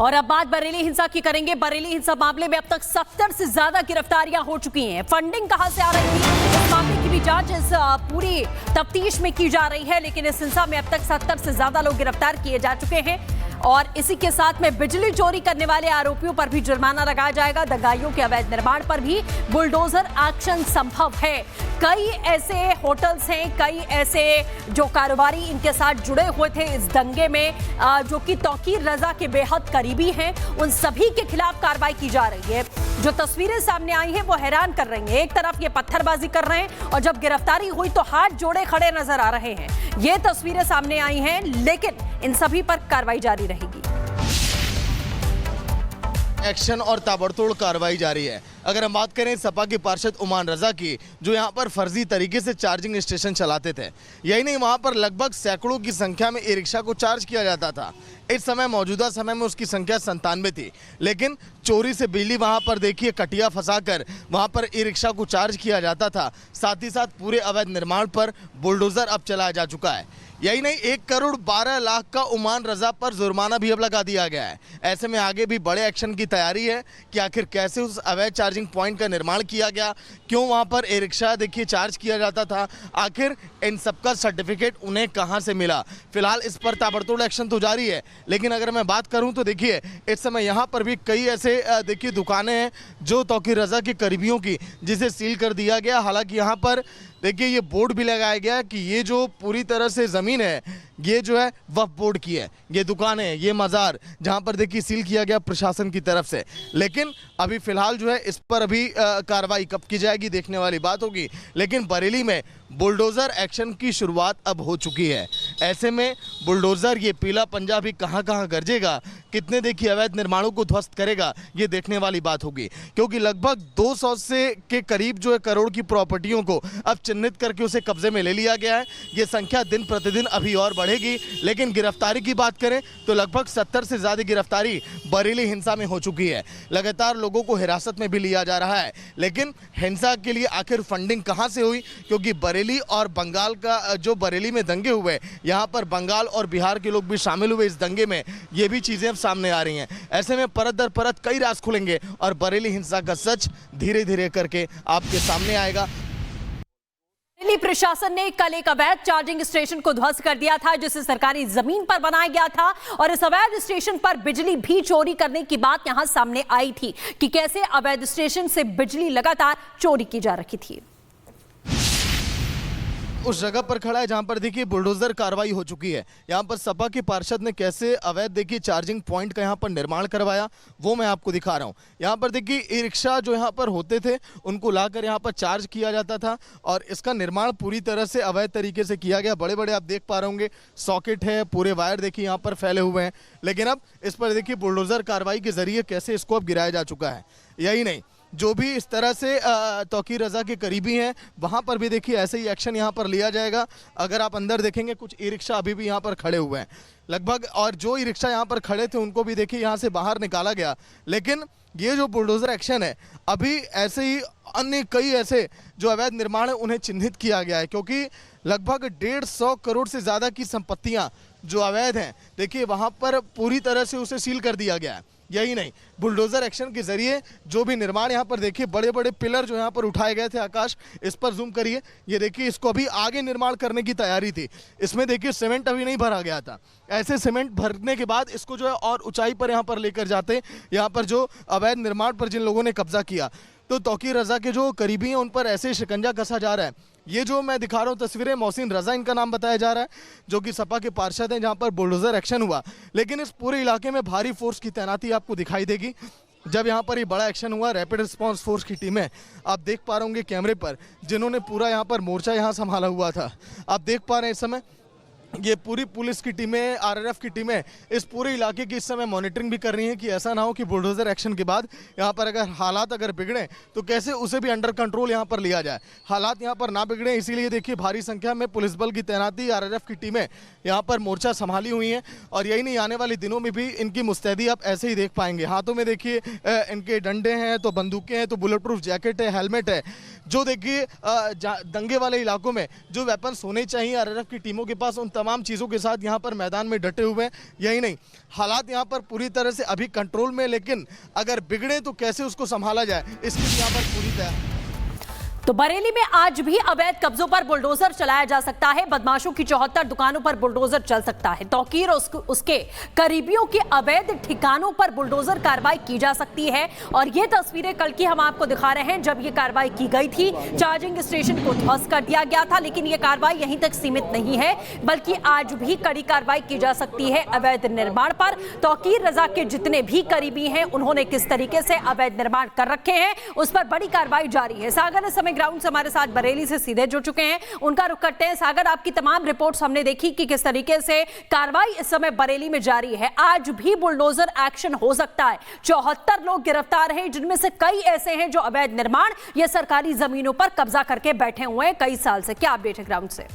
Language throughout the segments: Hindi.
और अब बात बरेली हिंसा की करेंगे। बरेली हिंसा मामले में अब तक 70 से ज्यादा गिरफ्तारियां हो चुकी हैं। फंडिंग कहां से आ रही थी, इस मामले की भी जांच इस पूरी तफ्तीश में की जा रही है। लेकिन इस हिंसा में अब तक 70 से ज्यादा लोग गिरफ्तार किए जा चुके हैं और इसी के साथ में बिजली चोरी करने वाले आरोपियों पर भी जुर्माना लगाया जाएगा। दंगाइयों के अवैध निर्माण पर भी बुलडोजर एक्शन संभव है। कई ऐसे होटल्स हैं, कई ऐसे जो कारोबारी इनके साथ जुड़े हुए थे इस दंगे में, जो कि तौकीर रजा के बेहद करीबी हैं, उन सभी के खिलाफ कार्रवाई की जा रही है। जो तस्वीरें सामने आई हैं वो हैरान कर रही हैं। एक तरफ ये पत्थरबाजी कर रहे हैं और जब गिरफ्तारी हुई तो हाथ जोड़े खड़े नजर आ रहे हैं। ये तस्वीरें सामने आई हैं, लेकिन इन सभी पर कार्रवाई जारी रहेगी। एक्शन और ताबड़तोड़ कार्रवाई जारी है। अगर हम बात करें सपा के पार्षद उमान रजा की, जो यहां पर फर्जी तरीके से चार्जिंग स्टेशन चलाते थे, यही नहीं वहां पर लगभग सैकड़ों की संख्या में ई रिक्शा को चार्ज किया जाता था। इस समय मौजूदा समय में उसकी संख्या 97 थी, लेकिन चोरी से बिजली वहां पर देखिए कटिया फंसाकर वहां पर ई रिक्शा को चार्ज किया जाता था। साथ ही साथ पूरे अवैध निर्माण पर बुलडोजर अब चलाया जा चुका है। यही नहीं, 1 करोड़ 12 लाख का उमान रजा पर जुर्माना भी अब लगा दिया गया है। ऐसे में आगे भी बड़े एक्शन की तैयारी है कि आखिर कैसे उस अवैध चार्जिंग पॉइंट का निर्माण किया गया, क्यों वहां पर ई रिक्शा देखिए चार्ज किया जाता था, आखिर इन सबका सर्टिफिकेट उन्हें कहां से मिला। फिलहाल इस पर ताबड़तोड़ एक्शन तो जारी है, लेकिन अगर मैं बात करूं तो देखिए इस समय यहां पर भी कई ऐसे देखिए दुकानें हैं जो तौकीर रजा के करीबियों की, जिसे सील कर दिया गया। हालांकि यहां पर देखिए ये बोर्ड भी लगाया गया कि ये जो पूरी तरह से ज़मीन है ये जो है वक्फ बोर्ड की है, ये दुकान है, ये मज़ार, जहां पर देखिए सील किया गया प्रशासन की तरफ से। लेकिन अभी फिलहाल जो है इस पर अभी कार्रवाई कब की जाएगी देखने वाली बात होगी। लेकिन बरेली में बुलडोज़र एक्शन की शुरुआत अब हो चुकी है। ऐसे में बुलडोज़र ये पीला पंजा भी कहां कहां गरजेगा, कितने देखिए अवैध निर्माणों को ध्वस्त करेगा, ये देखने वाली बात होगी। क्योंकि लगभग 200 से के करीब जो है करोड़ की प्रॉपर्टियों को अब चिन्हित करके उसे कब्जे में ले लिया गया है। ये संख्या दिन प्रतिदिन अभी और बढ़ेगी। लेकिन गिरफ्तारी की बात करें तो लगभग 70 से ज़्यादा गिरफ्तारी बरेली हिंसा में हो चुकी है। लगातार लोगों को हिरासत में भी लिया जा रहा है। लेकिन हिंसा के लिए आखिर फंडिंग कहां से हुई, क्योंकि बरेली और बंगाल का जो बरेली में दंगे हुए, यहाँ पर बंगाल और बिहार के लोग भी शामिल हुए इस दंगे में, ये भी चीज़ें अब सामने आ रही हैं। ऐसे में परत दर परत कई राज खुलेंगे और बरेली हिंसा का सच धीरे धीरे करके आपके सामने आएगा। दिल्ली प्रशासन ने कल एक अवैध चार्जिंग स्टेशन को ध्वस्त कर दिया था, जिसे सरकारी जमीन पर बनाया गया था। और इस अवैध स्टेशन पर बिजली भी चोरी करने की बात यहां सामने आई थी कि कैसे अवैध स्टेशन से बिजली लगातार चोरी की जा रही थी। उस जगह पर खड़ा है जहां पर देखिए बुलडोजर कार्रवाई हो चुकी है। यहां पर सपा के पार्षद ने कैसे अवैध देखिए चार्जिंग पॉइंट का यहां पर निर्माण करवाया, वो मैं आपको दिखा रहा हूं। यहां पर देखिए ई रिक्शा जो यहां पर होते थे उनको लाकर यहां पर चार्ज किया जाता था और इसका निर्माण पूरी तरह से अवैध तरीके से किया गया। बड़े बड़े आप देख पा रहे होंगे सॉकेट है, पूरे वायर देखिए यहाँ पर फैले हुए हैं। लेकिन अब इस पर देखिए बुलडोजर कार्रवाई के जरिए कैसे इसको अब गिराया जा चुका है। यही नहीं, जो भी इस तरह से तौकीर रजा के करीबी हैं वहाँ पर भी देखिए ऐसे ही एक्शन यहाँ पर लिया जाएगा। अगर आप अंदर देखेंगे कुछ ई रिक्शा अभी भी यहाँ पर खड़े हुए हैं लगभग, और जो ई रिक्शा यहाँ पर खड़े थे उनको भी देखिए यहाँ से बाहर निकाला गया। लेकिन ये जो बुलडोजर एक्शन है, अभी ऐसे ही अन्य कई ऐसे जो अवैध निर्माण है उन्हें चिन्हित किया गया है, क्योंकि लगभग 150 करोड़ से ज़्यादा की संपत्तियाँ जो अवैध हैं देखिए वहाँ पर पूरी तरह से उसे सील कर दिया गया है। यही नहीं, बुलडोजर एक्शन के जरिए जो भी निर्माण यहाँ पर देखिए बड़े बड़े पिलर जो यहाँ पर उठाए गए थे, आकाश इस पर जूम करिए, ये देखिए इसको अभी आगे निर्माण करने की तैयारी थी। इसमें देखिए सीमेंट अभी नहीं भरा गया था। ऐसे सीमेंट भरने के बाद इसको जो है और ऊंचाई पर यहाँ पर लेकर जाते, यहाँ पर जो अवैध निर्माण पर जिन लोगों ने कब्जा किया, तो तौकीर रजा के जो करीबी हैं उन पर ऐसे शिकंजा कसा जा रहा है। ये जो मैं दिखा रहा हूँ तस्वीरें, मोहसिन रजा इनका नाम बताया जा रहा है, जो कि सपा के पार्षद हैं, जहाँ पर बुलडोजर एक्शन हुआ। लेकिन इस पूरे इलाके में भारी फोर्स की तैनाती आपको दिखाई देगी। जब यहाँ पर ये बड़ा एक्शन हुआ, रैपिड रिस्पांस फोर्स की टीमें आप देख पा रहे होंगे कैमरे पर, जिन्होंने पूरा यहाँ पर मोर्चा यहाँ संभाला हुआ था। आप देख पा रहे हैं इस समय ये पूरी पुलिस की टीमें, आरआरएफ की टीमें इस पूरे इलाके की इस समय मॉनिटरिंग भी कर रही हैं कि ऐसा ना हो कि बुलडोजर एक्शन के बाद यहाँ पर अगर हालात बिगड़े तो कैसे उसे भी अंडर कंट्रोल यहाँ पर लिया जाए। हालात यहाँ पर ना बिगड़े, इसीलिए देखिए भारी संख्या में पुलिस बल की तैनाती, आरआरएफ की टीमें यहाँ पर मोर्चा संभाली हुई हैं। और यही नहीं, आने वाले दिनों में भी इनकी मुस्तैदी आप ऐसे ही देख पाएंगे। हाथों में देखिए इनके डंडे हैं, तो बंदूकें हैं, तो बुलेट प्रूफ जैकेट है, हेलमेट है। जो देखिए दंगे वाले इलाकों में जो वेपन्स होने चाहिए आरआरएफ की टीमों के पास, उन तमाम चीज़ों के साथ यहाँ पर मैदान में डटे हुए हैं। यही नहीं, हालात यहाँ पर पूरी तरह से अभी कंट्रोल में, लेकिन अगर बिगड़े तो कैसे उसको संभाला जाए, इसके लिए यहाँ पर पूरी तैयारी। तो बरेली में आज भी अवैध कब्जों पर बुलडोजर चलाया जा सकता है। बदमाशों की 74 दुकानों पर बुलडोजर चल सकता है। तौकीर उसके करीबियों के अवैध ठिकानों पर बुलडोजर कार्रवाई की जा सकती है। और ये तस्वीरें कल की हम आपको दिखा रहे हैं, जब ये कार्रवाई की गई थी। चार्जिंग स्टेशन को ध्वस्त कर दिया गया था, लेकिन ये कार्रवाई यहीं तक सीमित नहीं है, बल्कि आज भी कड़ी कार्रवाई की जा सकती है अवैध निर्माण पर। तौकीर रजा के जितने भी करीबी हैं, उन्होंने किस तरीके से अवैध निर्माण कर रखे हैं, उस पर बड़ी कार्रवाई जारी है। सागर इस समय ग्राउंड से हमारे साथ बरेली से सीधे जुड़ चुके हैं, उनका रुख करते हैं। सागर, आपकी तमाम रिपोर्ट्स हमने देखी कि किस तरीके से कार्रवाई इस समय बरेली में जारी है। आज भी बुलडोजर एक्शन हो सकता है। 74 लोग गिरफ्तार हैं, जिनमें से कई ऐसे हैं जो अवैध निर्माण या सरकारी जमीनों पर कब्जा करके बैठे हुए हैं कई साल से। क्या अपडेट है ग्राउंड से?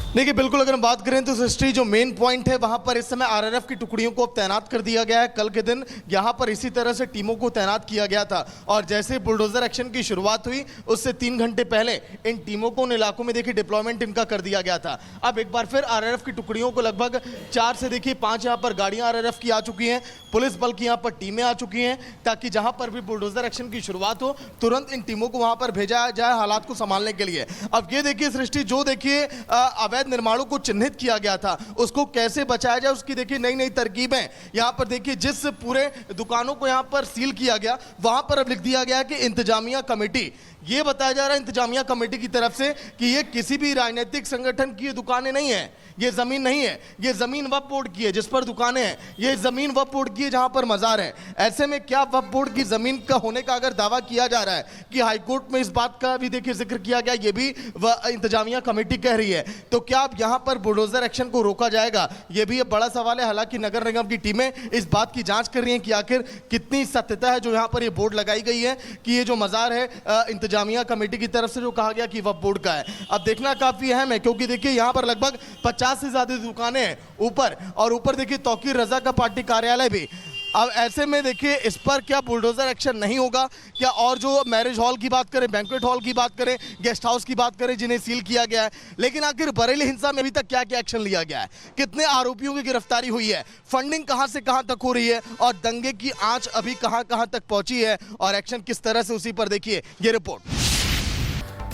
देखिए, बिल्कुल अगर हम बात करें तो सृष्टि जो मेन पॉइंट है वहां पर इस समय आरआरएफ की टुकड़ियों को अब तैनात कर दिया गया है। कल के दिन यहां पर इसी तरह से टीमों को तैनात किया गया था, और जैसे बुलडोजर एक्शन की शुरुआत हुई उससे 3 घंटे पहले इन टीमों को उन इलाकों में देखिए डिप्लॉयमेंट इनका कर दिया गया था। अब एक बार फिर आरआरएफ की टुकड़ियों को लगभग 4 से देखिए 5 यहाँ पर गाड़ियां आरआरएफ की आ चुकी हैं, पुलिस बल की यहाँ पर टीमें आ चुकी हैं, ताकि जहां पर भी बुलडोजर एक्शन की शुरुआत हो तुरंत इन टीमों को वहां पर भेजा जाए हालात को संभालने के लिए। अब ये देखिए सृष्टि, जो देखिए अवैध निर्माणों को चिन्हित किया गया था उसको कैसे बचाया जाए, उसकी देखिए नई नई तरकीबें। यहां पर देखिए जिस पूरे दुकानों को यहां पर सील किया गया, वहां पर अब लिख दिया गया कि इंतजामिया कमेटी। ये बताया जा रहा है इंतजामिया कमेटी की तरफ से कि ये किसी भी राजनीतिक संगठन की दुकानें नहीं है, ये जमीन नहीं है, ये जमीन वक्फ बोर्ड की है जिस पर दुकानें हैं, ये जमीन वक्फ बोर्ड की है जहां पर मजार है। ऐसे में क्या वक्फ बोर्ड की जमीन का होने का अगर दावा किया जा रहा है कि हाईकोर्ट में इस बात का भी देखिए जिक्र किया गया, ये भी इंतजामिया कमेटी कह रही है, तो क्या अब यहां पर बुलडोजर एक्शन को रोका जाएगा? ये भी एक बड़ा सवाल है। हालांकि नगर निगम की टीमें इस बात की जांच कर रही हैं कि आखिर कितनी सत्यता है जो यहां पर ये बोर्ड लगाई गई है कि ये जो मजार है इंतजामिया कमेटी की तरफ से जो कहा गया कि वक्फ बोर्ड का है। अब देखना काफी अहम है, क्योंकि देखिए यहां पर लगभग 50 से ज्यादा दुकानें हैं ऊपर, और ऊपर देखिए तौकीर रजा का पार्टी कार्यालय भी। अब ऐसे में देखिए इस पर क्या बुलडोजर एक्शन नहीं होगा क्या? और जो मैरिज हॉल की बात करें, बैंक्वेट हॉल की बात करें, गेस्ट हाउस की बात करें जिन्हें सील किया गया है, लेकिन आखिर बरेली हिंसा में अभी तक क्या क्या एक्शन लिया गया है? कितने आरोपियों की गिरफ्तारी हुई है? फंडिंग कहां से कहां तक हो रही है? और दंगे की आंच अभी कहां कहां तक पहुंची है? और एक्शन किस तरह से, उसी पर देखिए ये रिपोर्ट।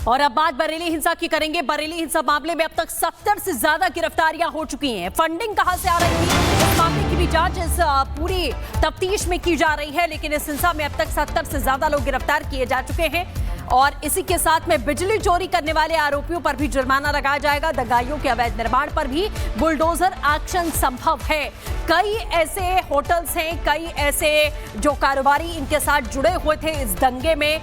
और अब बात बरेली हिंसा की करेंगे। बरेली हिंसा मामले में अब तक 70 से ज्यादा गिरफ्तारियां हो चुकी हैं। फंडिंग कहां से आ रही थी, इस मामले की भी जांच इस पूरी तफ्तीश में की जा रही है, लेकिन इस हिंसा में अब तक 70 से ज्यादा लोग गिरफ्तार किए जा चुके हैं। और इसी के साथ में बिजली चोरी करने वाले आरोपियों पर भी जुर्माना लगाया जाएगा। दंगाइयों के अवैध निर्माण पर भी बुलडोजर एक्शन संभव है। कई ऐसे होटल्स हैं, कई ऐसे जो कारोबारी इनके साथ जुड़े हुए थे इस दंगे में,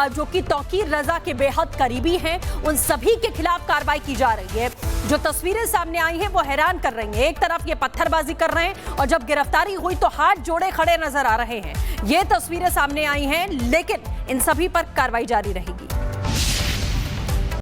जो कि तौकीर रजा के बेहद करीबी हैं, उन सभी के खिलाफ कार्रवाई की जा रही है। जो तस्वीरें सामने आई हैं वो हैरान कर रही हैं। एक तरफ ये पत्थरबाजी कर रहे हैं और जब गिरफ्तारी हुई तो हाथ जोड़े खड़े नजर आ रहे हैं। ये तस्वीरें सामने आई हैं, लेकिन इन सभी पर कार्रवाई जारी रहेगी।